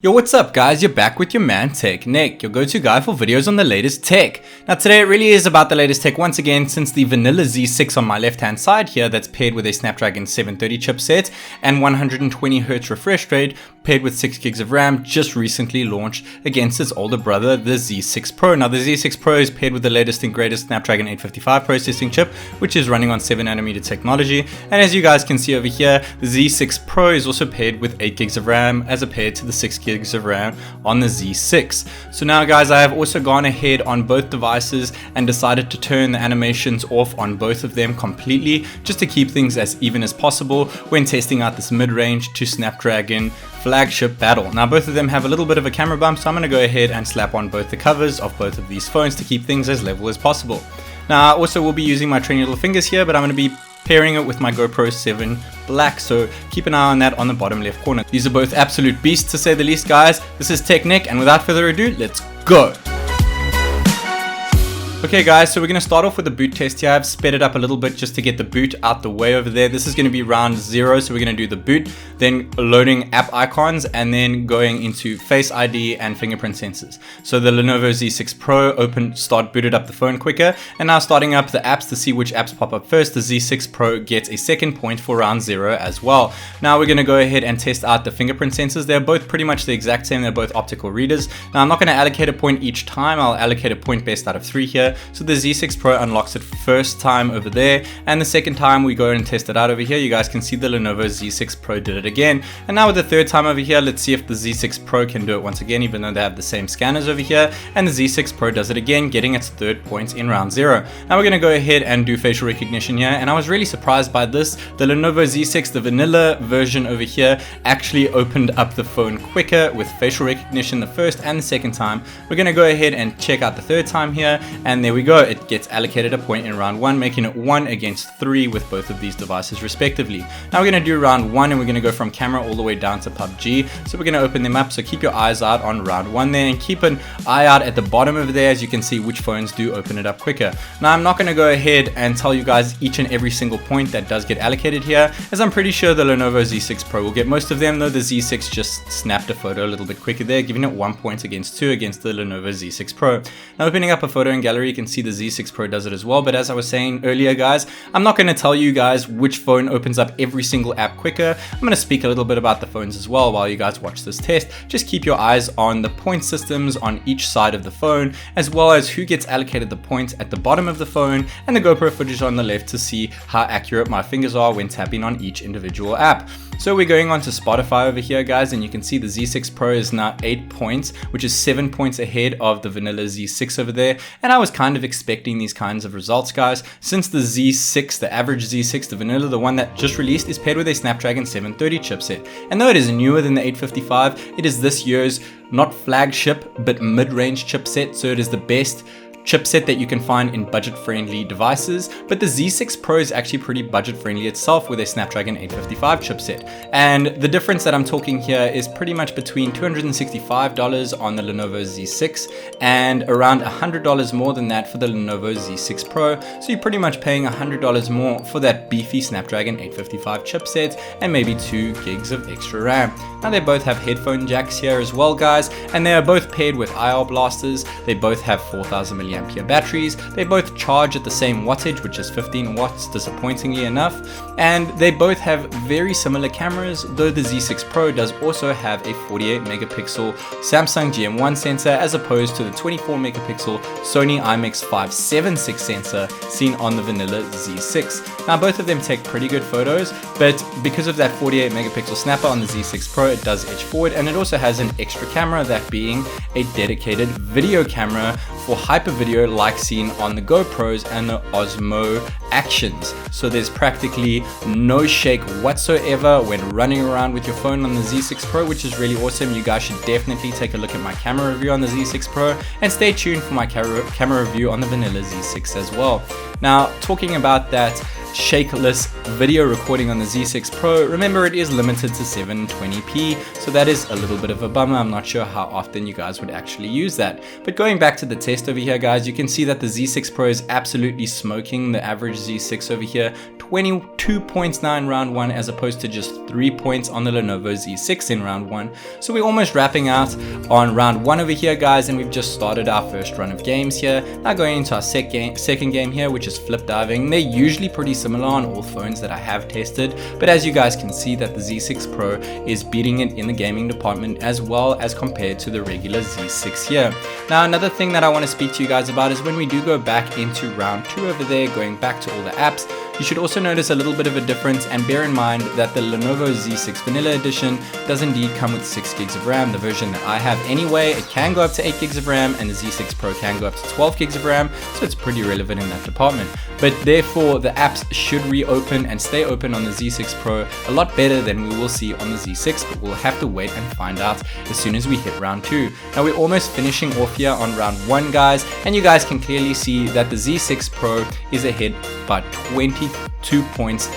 Yo, what's up guys? You're back with your man TechNick, your go-to guy for videos on the latest tech. Now today it really is about the latest tech once again, since the vanilla Z6 on my left hand side here that's paired with a Snapdragon 730 chipset and 120Hz refresh rate paired with 6 gigs of RAM just recently launched against its older brother, the Z6 Pro. Now the Z6 Pro is paired with the latest and greatest Snapdragon 855 processing chip, which is running on 7nm technology, and as you guys can see over here, the Z6 Pro is also paired with 8 gigs of RAM as compared to the 6 gigs of RAM on the Z6. So now guys, I have also gone ahead on both devices and decided to turn the animations off on both of them completely, just to keep things as even as possible when testing out this mid-range to Snapdragon flagship battle. Now both of them have a little bit of a camera bump, so I'm going to go ahead and slap on both the covers of both of these phones to keep things as level as possible. Now I also will be using my trained little fingers here, but I'm going to be pairing it with my GoPro 7 Black, so keep an eye on that on the bottom left corner. These are both absolute beasts to say the least guys. This is TechNick, and without further ado, let's go! Okay guys, so we're going to start off with the boot test here. I've sped it up a little bit just to get the boot out the way over there. This is going to be round 0, so we're going to do the boot, then loading app icons, and going into Face ID and fingerprint sensors. So the Lenovo Z6 Pro booted up the phone quicker, and now starting up the apps to see which apps pop up first. The Z6 Pro gets a second point for round 0 as well. Now we're going to go ahead and test out the fingerprint sensors. They're both pretty much the exact same. They're both optical readers. Now I'm not going to allocate a point each time. I'll allocate a point based out of 3 here. So the Z6 Pro unlocks it first time over there, and the second time we go and test it out over here. You guys can see the Lenovo Z6 Pro did it again, and now with the third time over here, let's see if the Z6 Pro can do it once again, even though they have the same scanners over here, and the Z6 Pro does it again, getting its third point in round 0. Now we're going to go ahead and do facial recognition here, and I was really surprised by this. The Lenovo Z6, the vanilla version over here, actually opened up the phone quicker with facial recognition the first and the second time. We're going to go ahead and check out the third time here, and there we go. It gets allocated a point in round 1, making it 1 against 3 with both of these devices respectively. Now we're going to do round 1, and we're going to go from camera all the way down to PUBG. So we're going to open them up, so keep your eyes out on round 1 there, and keep an eye out at the bottom over there as you can see which phones do open it up quicker. Now I'm not going to go ahead and tell you guys each and every single point that does get allocated here, as I'm pretty sure the Lenovo Z6 Pro will get most of them, though the Z6 just snapped a photo a little bit quicker there, giving it 1 point against 2 against the Lenovo Z6 Pro. Now opening up a photo in gallery, you can see the Z6 Pro does it as well, but as I was saying earlier guys, I'm not going to tell you guys which phone opens up every single app quicker. I'm going to speak a little bit about the phones as well while you guys watch this test. Just keep your eyes on the point systems on each side of the phone, as well as who gets allocated the points at the bottom of the phone, and the GoPro footage on the left to see how accurate my fingers are when tapping on each individual app. So we're going on to Spotify over here guys, and you can see the Z6 Pro is now 8 points, which is 7 points ahead of the vanilla Z6 over there, and I was kind of expecting these kinds of results guys, since the Z6, the average Z6, the vanilla, the one that just released, is paired with a Snapdragon 730 chipset, and though it is newer than the 855, it is this year's not flagship but mid-range chipset, so it is the best chipset that you can find in budget-friendly devices. But the Z6 Pro is actually pretty budget-friendly itself with a Snapdragon 855 chipset, and the difference that I'm talking here is pretty much between $265 on the Lenovo Z6 and around $100 more than that for the Lenovo Z6 Pro, so you're pretty much paying $100 more for that beefy Snapdragon 855 chipset and maybe 2 gigs of extra RAM. Now they both have headphone jacks here as well guys, and they are both paired with IR blasters. They both have 4000 mAh batteries. They both charge at the same wattage, which is 15 watts disappointingly enough, and they both have very similar cameras, though the Z6 Pro does also have a 48 megapixel Samsung GM1 sensor as opposed to the 24 megapixel Sony IMX576 sensor seen on the vanilla Z6. Now both of them take pretty good photos, but because of that 48 megapixel snapper on the Z6 Pro, it does edge forward, and it also has an extra camera, that being a dedicated video camera for hyper video like seen on the GoPros and the Osmo Actions. So there's practically no shake whatsoever when running around with your phone on the Z6 Pro, which is really awesome. You guys should definitely take a look at my camera review on the Z6 Pro, and stay tuned for my camera review on the vanilla Z6 as well. Now talking about that shakeless video recording on the Z6 Pro. Remember, it is limited to 720p, so that is a little bit of a bummer. I'm not sure how often you guys would actually use that. But going back to the test over here, guys, you can see that the Z6 Pro is absolutely smoking the average Z6 over here. 22 points now in round 1 as opposed to just 3 points on the Lenovo Z6 in round 1. So we're almost wrapping out on round 1 over here, guys, and we've just started our first run of games here. Now going into our second game here, which is flip diving. They're usually pretty similar on all phones that I have tested, but as you guys can see that the Z6 Pro is beating it in the gaming department as well as compared to the regular Z6 here. Now another thing that I want to speak to you guys about is when we do go back into round 2 over there, going back to all the apps, you should also notice a little bit of a difference, and bear in mind that the Lenovo Z6 Vanilla Edition does indeed come with 6 gigs of RAM, the version that I have anyway. It can go up to 8 gigs of RAM, and the Z6 Pro can go up to 12 gigs of RAM, so it's pretty relevant in that department. But therefore, the apps should reopen and stay open on the Z6 Pro a lot better than we will see on the Z6, but we'll have to wait and find out as soon as we hit round 2. Now we're almost finishing off here on round 1, guys, and you guys can clearly see that the Z6 Pro is ahead by 22 points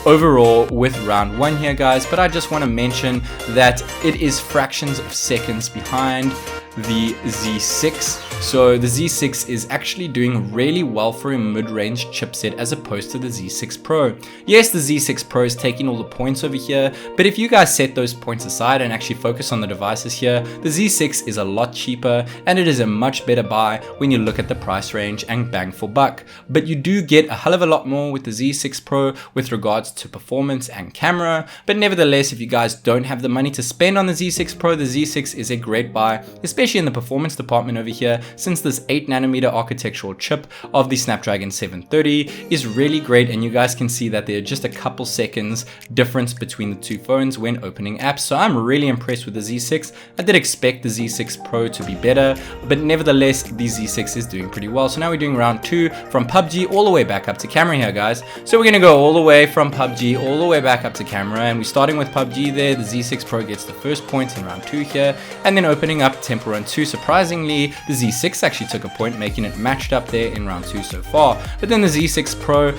overall with round 1 here, guys. But I just want to mention that it is fractions of seconds behind the Z6. So the Z6 is actually doing really well for a mid-range chipset as opposed to the Z6 Pro. Yes, the Z6 Pro is taking all the points over here, but if you guys set those points aside and actually focus on the devices here, the Z6 is a lot cheaper and it is a much better buy when you look at the price range and bang for buck. But you do get a hell of a lot more with the Z6 Pro with regards to performance and camera. But nevertheless, if you guys don't have the money to spend on the Z6 Pro, the Z6 is a great buy, especially in the performance department over here, since this 8nm architectural chip of the Snapdragon 730 is really great, and you guys can see that there are just a couple seconds difference between the two phones when opening apps. So I'm really impressed with the Z6. I did expect the Z6 Pro to be better, but nevertheless the Z6 is doing pretty well. So now we're doing round 2 from PUBG all the way back up to camera here, guys. So we're gonna go all the way from PUBG all the way back up to camera, and we're starting with PUBG there. The Z6 Pro gets the first point in round 2 here, and then opening up Temple Run 2. Surprisingly, the Z6 actually took a point, making it matched up there in round 2 so far. But then the Z6 Pro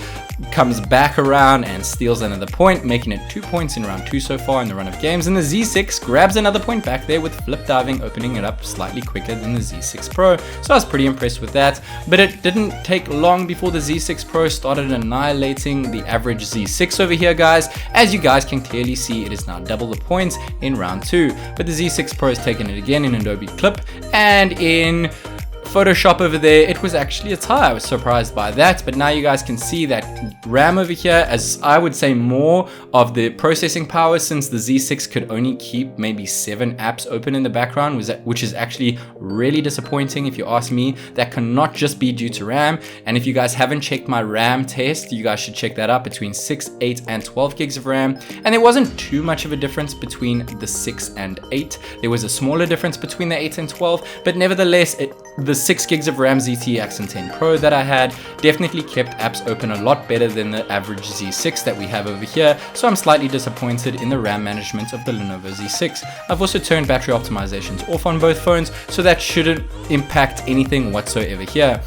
comes back around and steals another point, making it 2 points in round 2 so far in the run of games. And the Z6 grabs another point back there with flip diving, opening it up slightly quicker than the Z6 Pro. So I was pretty impressed with that. But it didn't take long before the Z6 Pro started annihilating the average Z6 over here, guys. As you guys can clearly see, it is now double the points in round 2. But the Z6 Pro has taken it again in Adobe Clip, and in Photoshop over there, it was actually a tie. I was surprised by that, but now you guys can see that RAM over here, as I would say, more of the processing power, since the Z6 could only keep maybe 7 apps open in the background, which is actually really disappointing if you ask me. That cannot just be due to RAM, and if you guys haven't checked my RAM test, you guys should check that out, between 6, 8, and 12 gigs of RAM, and there wasn't too much of a difference between the 6 and 8. There was a smaller difference between the 8 and 12, but nevertheless, the 6 gigs of RAM ZTE Ikson 10 Pro that I had definitely kept apps open a lot better than the average Z6 that we have over here, so I'm slightly disappointed in the RAM management of the Lenovo Z6. I've also turned battery optimizations off on both phones, so that shouldn't impact anything whatsoever here.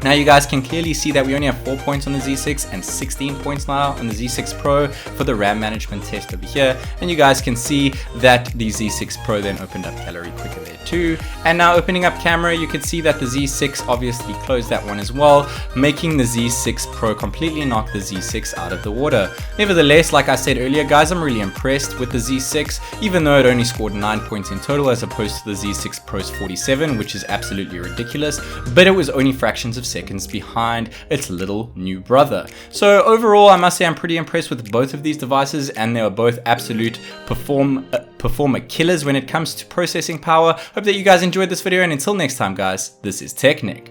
Now you guys can clearly see that we only have 4 points on the Z6 and 16 points now on the Z6 Pro for the RAM management test over here. And you guys can see that the Z6 Pro then opened up calorie quicker there too. And now opening up camera, you can see that the Z6 obviously closed that one as well, making the Z6 Pro completely knock the Z6 out of the water. Nevertheless, like I said earlier, guys, I'm really impressed with the Z6, even though it only scored 9 points in total as opposed to the Z6 Pro's 47, which is absolutely ridiculous, but it was only fractions of seconds behind its little new brother. So overall, I must say I'm pretty impressed with both of these devices, and they are both absolute performer killers when it comes to processing power. Hope that you guys enjoyed this video, and until next time, guys, this is TechNick.